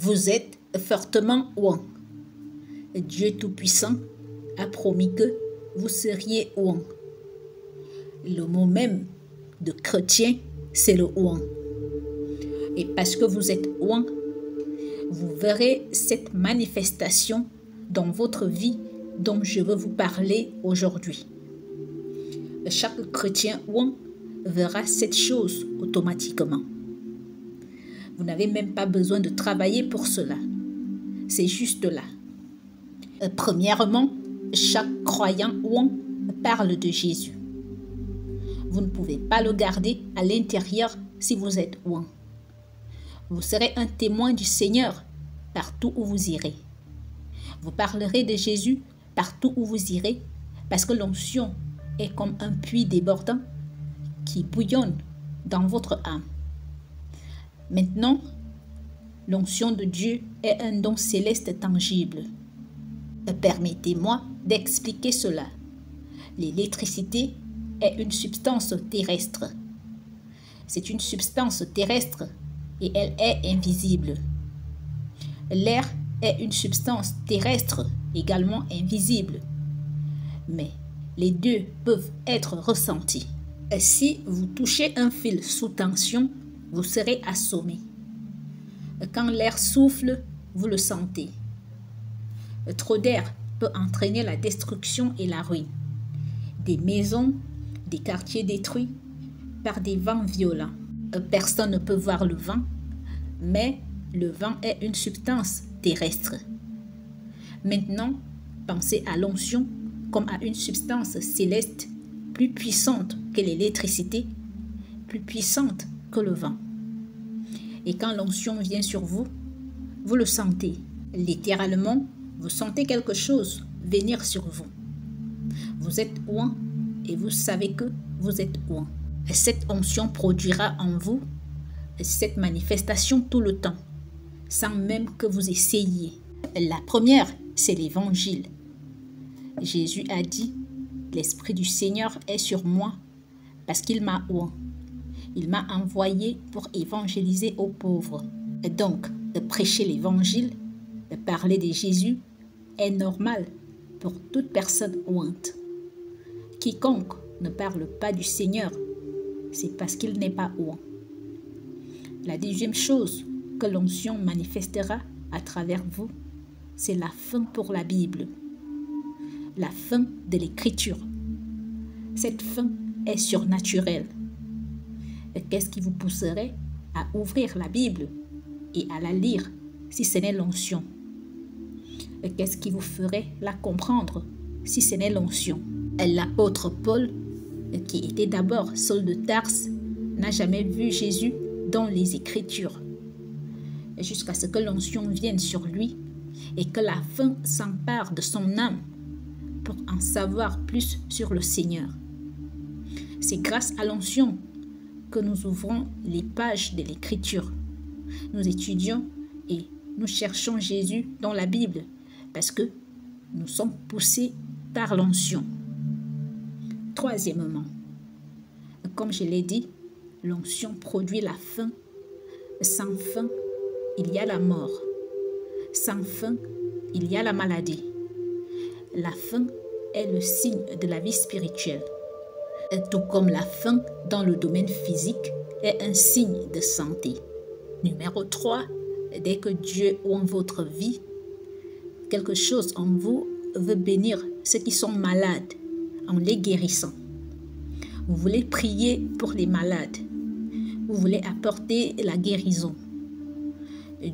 Vous êtes fortement oint. Dieu Tout-Puissant a promis que vous seriez oint. Le mot même de chrétien, c'est le oint. Et parce que vous êtes oint, vous verrez cette manifestation dans votre vie dont je veux vous parler aujourd'hui. Chaque chrétien oint verra cette chose automatiquement. Vous n'avez même pas besoin de travailler pour cela. C'est juste là. Premièrement, chaque croyant oint parle de Jésus. Vous ne pouvez pas le garder à l'intérieur si vous êtes oint. Vous serez un témoin du Seigneur partout où vous irez. Vous parlerez de Jésus partout où vous irez parce que l'onction est comme un puits débordant qui bouillonne dans votre âme. Maintenant, l'onction de Dieu est un don céleste tangible. Permettez-moi d'expliquer cela. L'électricité est une substance terrestre. C'est une substance terrestre et elle est invisible. L'air est une substance terrestre également invisible. Mais les deux peuvent être ressentis. Si vous touchez un fil sous tension, vous serez assommé. Quand l'air souffle, vous le sentez. Trop d'air peut entraîner la destruction et la ruine. Des maisons, des quartiers détruits par des vents violents. Personne ne peut voir le vent, mais le vent est une substance terrestre. Maintenant, pensez à l'onction comme à une substance céleste plus puissante que l'électricité, plus puissante que le vent. Et quand l'onction vient sur vous, vous le sentez. Littéralement, vous sentez quelque chose venir sur vous. Vous êtes oint et vous savez que vous êtes oint. Cette onction produira en vous cette manifestation tout le temps, sans même que vous essayiez. La première, c'est l'évangile. Jésus a dit, « L'Esprit du Seigneur est sur moi parce qu'il m'a oint. Il m'a envoyé pour évangéliser aux pauvres. » Et donc, de prêcher l'évangile, de parler de Jésus est normal pour toute personne ointe. Quiconque ne parle pas du Seigneur, c'est parce qu'il n'est pas oint. La deuxième chose que l'onction manifestera à travers vous, c'est la fin pour la Bible, la fin de l'Écriture. Cette fin est surnaturelle. Qu'est-ce qui vous pousserait à ouvrir la Bible et à la lire si ce n'est l'onction? Qu'est-ce qui vous ferait la comprendre si ce n'est l'onction? L'apôtre Paul, qui était d'abord Saul de Tarse, n'a jamais vu Jésus dans les Écritures, jusqu'à ce que l'onction vienne sur lui et que la faim s'empare de son âme pour en savoir plus sur le Seigneur. C'est grâce à l'onction que nous ouvrons les pages de l'Écriture. Nous étudions et nous cherchons Jésus dans la Bible parce que nous sommes poussés par l'onction. Troisièmement, comme je l'ai dit, l'onction produit la faim. Sans faim, il y a la mort. Sans faim, il y a la maladie. La faim est le signe de la vie spirituelle. Tout comme la faim dans le domaine physique est un signe de santé. Numéro 3, dès que Dieu oint votre vie, quelque chose en vous veut bénir ceux qui sont malades en les guérissant. Vous voulez prier pour les malades. Vous voulez apporter la guérison.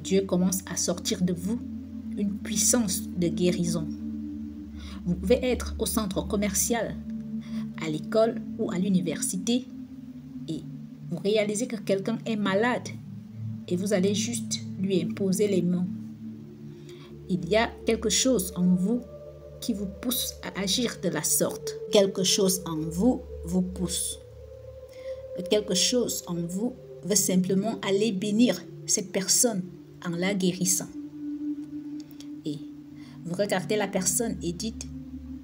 Dieu commence à sortir de vous une puissance de guérison. Vous pouvez être au centre commercial, à l'école ou à l'université et vous réalisez que quelqu'un est malade et vous allez juste lui imposer les mains. Il y a quelque chose en vous qui vous pousse à agir de la sorte. Quelque chose en vous vous pousse. Quelque chose en vous veut simplement aller bénir cette personne en la guérissant. Et vous regardez la personne et dites,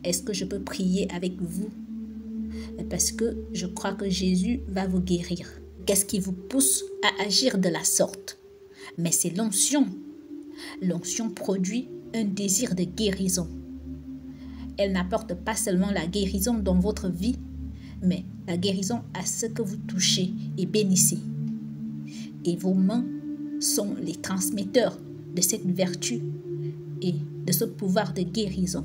est-ce que je peux prier avec vous? Parce que je crois que Jésus va vous guérir. Qu'est-ce qui vous pousse à agir de la sorte? Mais c'est l'onction L'onction produit un désir de guérison. Elle n'apporte pas seulement la guérison dans votre vie, mais la guérison à ce que vous touchez et bénissez. Et vos mains sont les transmetteurs de cette vertu et de ce pouvoir de guérison.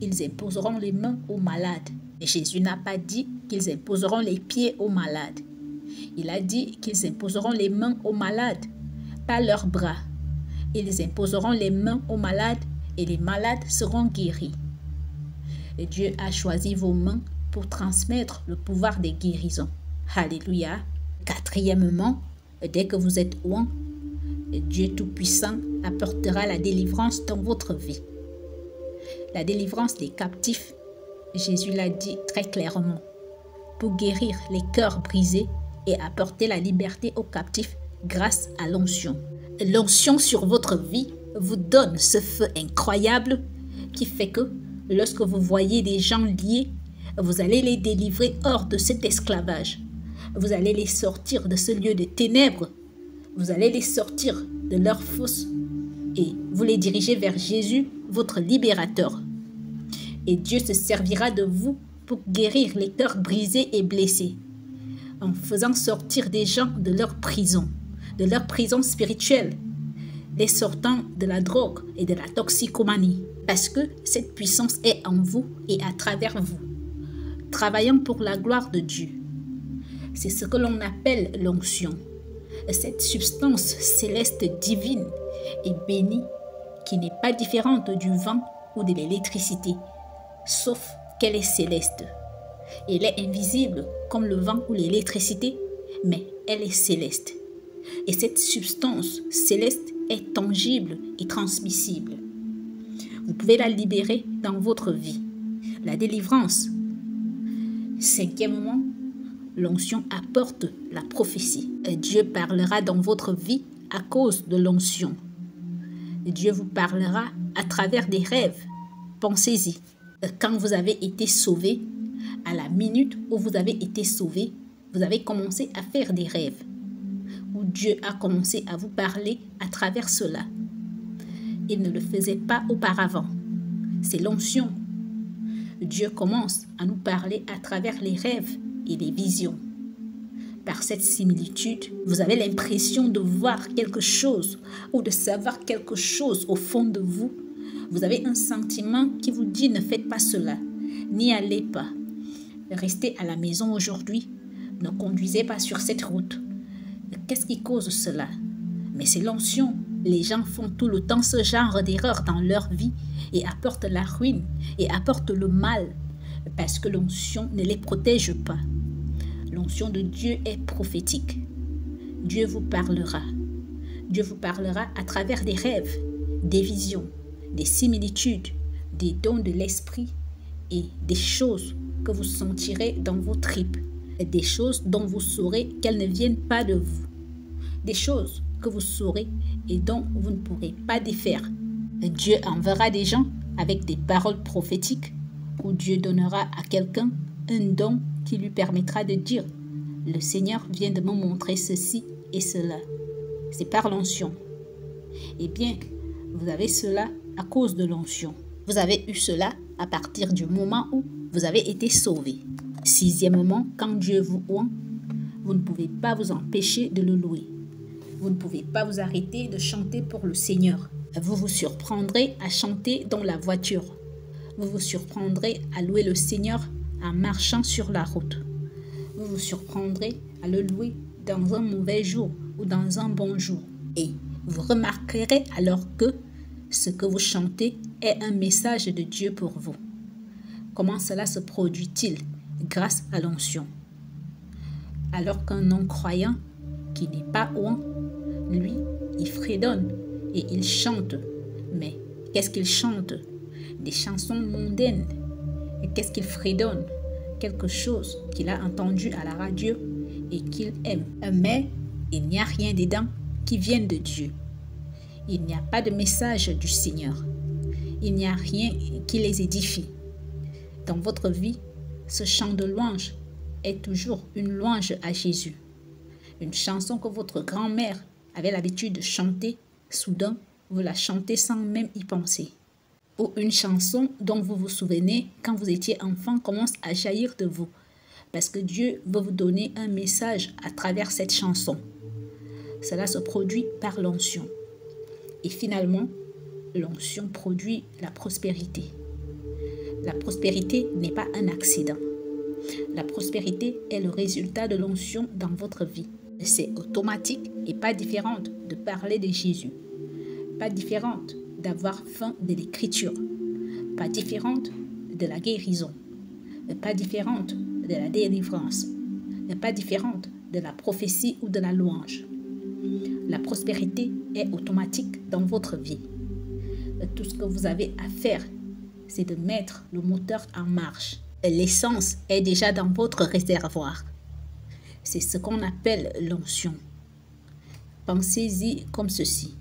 Ils imposeront les mains aux malades. Et Jésus n'a pas dit qu'ils imposeront les pieds aux malades. Il a dit qu'ils imposeront les mains aux malades, pas leurs bras. Ils imposeront les mains aux malades et les malades seront guéris. Et Dieu a choisi vos mains pour transmettre le pouvoir des guérisons. Alléluia. Quatrièmement, dès que vous êtes oint, Dieu Tout-Puissant apportera la délivrance dans votre vie. La délivrance des captifs, Jésus l'a dit très clairement, pour guérir les cœurs brisés et apporter la liberté aux captifs grâce à l'onction. L'onction sur votre vie vous donne ce feu incroyable qui fait que lorsque vous voyez des gens liés, vous allez les délivrer hors de cet esclavage. Vous allez les sortir de ce lieu de ténèbres. Vous allez les sortir de leur fosse et vous les dirigez vers Jésus, votre libérateur. Et Dieu se servira de vous pour guérir les cœurs brisés et blessés, en faisant sortir des gens de leur prison spirituelle, les sortant de la drogue et de la toxicomanie, parce que cette puissance est en vous et à travers vous, travaillant pour la gloire de Dieu. C'est ce que l'on appelle l'onction, cette substance céleste divine et bénie qui n'est pas différente du vent ou de l'électricité, sauf qu'elle est céleste. Elle est invisible comme le vent ou l'électricité, mais elle est céleste. Et cette substance céleste est tangible et transmissible. Vous pouvez la libérer dans votre vie. La délivrance. Cinquièmement, l'onction apporte la prophétie. Dieu parlera dans votre vie à cause de l'onction. Dieu vous parlera à travers des rêves. Pensez-y. Quand vous avez été sauvé, à la minute où vous avez été sauvé, vous avez commencé à faire des rêves, où Dieu a commencé à vous parler à travers cela. Il ne le faisait pas auparavant. C'est l'onction. Dieu commence à nous parler à travers les rêves et les visions. Par cette similitude, vous avez l'impression de voir quelque chose ou de savoir quelque chose au fond de vous. Vous avez un sentiment qui vous dit ne faites pas cela, n'y allez pas. Restez à la maison aujourd'hui, ne conduisez pas sur cette route. Qu'est-ce qui cause cela? Mais c'est l'onction. Les gens font tout le temps ce genre d'erreurs dans leur vie et apportent la ruine et apportent le mal parce que l'onction ne les protège pas. L'onction de Dieu est prophétique. Dieu vous parlera. Dieu vous parlera à travers des rêves, des visions, des similitudes, des dons de l'esprit et des choses que vous sentirez dans vos tripes, des choses dont vous saurez qu'elles ne viennent pas de vous, des choses que vous saurez et dont vous ne pourrez pas défaire. Dieu enverra des gens avec des paroles prophétiques ou Dieu donnera à quelqu'un un don qui lui permettra de dire « Le Seigneur vient de me montrer ceci et cela ». C'est par l'onction. Eh bien, vous avez cela à cause de l'onction. Vous avez eu cela à partir du moment où vous avez été sauvé. Sixièmement, quand Dieu vous oint, vous ne pouvez pas vous empêcher de le louer. Vous ne pouvez pas vous arrêter de chanter pour le Seigneur. Vous vous surprendrez à chanter dans la voiture. Vous vous surprendrez à louer le Seigneur en marchant sur la route. Vous vous surprendrez à le louer dans un mauvais jour ou dans un bon jour. Et vous remarquerez alors que ce que vous chantez est un message de Dieu pour vous. Comment cela se produit-il? Grâce à l'onction. Alors qu'un non-croyant qui n'est pas oint, lui, il fredonne et il chante. Mais qu'est-ce qu'il chante? Des chansons mondaines. Et qu'est-ce qu'il fredonne? Quelque chose qu'il a entendu à la radio et qu'il aime. Mais il n'y a rien dedans qui vienne de Dieu. Il n'y a pas de message du Seigneur. Il n'y a rien qui les édifie. Dans votre vie, ce chant de louange est toujours une louange à Jésus. Une chanson que votre grand-mère avait l'habitude de chanter Soudain, vous la chantez sans même y penser. Ou une chanson dont vous vous souvenez quand vous étiez enfant commence à jaillir de vous. Parce que Dieu veut vous donner un message à travers cette chanson. Cela se produit par l'onction. Et finalement, l'onction produit la prospérité. La prospérité n'est pas un accident. La prospérité est le résultat de l'onction dans votre vie. C'est automatique et pas différente de parler de Jésus. Pas différente d'avoir faim de l'écriture. Pas différente de la guérison. Pas différente de la délivrance. Pas différente de la prophétie ou de la louange. La prospérité est automatique dans votre vie. Tout ce que vous avez à faire, c'est de mettre le moteur en marche. L'essence est déjà dans votre réservoir. C'est ce qu'on appelle l'onction. Pensez-y comme ceci.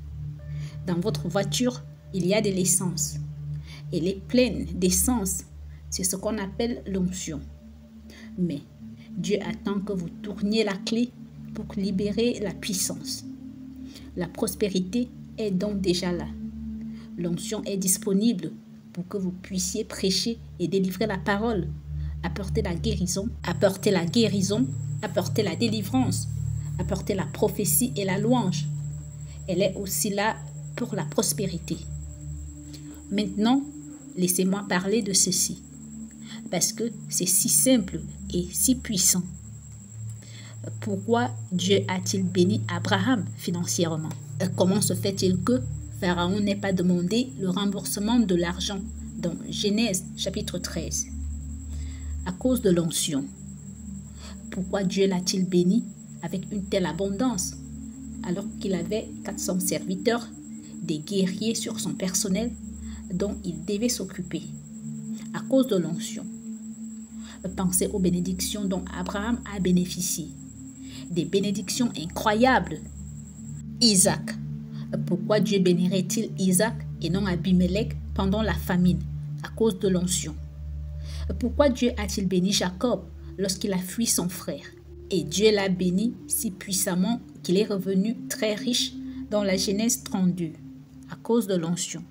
Dans votre voiture, il y a de l'essence. Elle est pleine d'essence. C'est ce qu'on appelle l'onction. Mais Dieu attend que vous tourniez la clé pour libérer la puissance. La prospérité est donc déjà là. L'onction est disponible pour que vous puissiez prêcher et délivrer la parole, apporter la guérison, apporter la délivrance, apporter la prophétie et la louange. Elle est aussi là pour la prospérité. Maintenant, laissez-moi parler de ceci, parce que c'est si simple et si puissant. Pourquoi Dieu a-t-il béni Abraham financièrement? Comment se fait-il que Pharaon n'ait pas demandé le remboursement de l'argent dans Genèse chapitre 13? À cause de l'onction. Pourquoi Dieu l'a-t-il béni avec une telle abondance alors qu'il avait 400 serviteurs, des guerriers sur son personnel dont il devait s'occuper? À cause de l'onction. Pensez aux bénédictions dont Abraham a bénéficié. Des bénédictions incroyables. Isaac. Pourquoi Dieu bénirait-il Isaac et non Abimelech pendant la famine? À cause de l'onction. Pourquoi Dieu a-t-il béni Jacob lorsqu'il a fui son frère? Et Dieu l'a béni si puissamment qu'il est revenu très riche dans la Genèse 32, à cause de l'onction.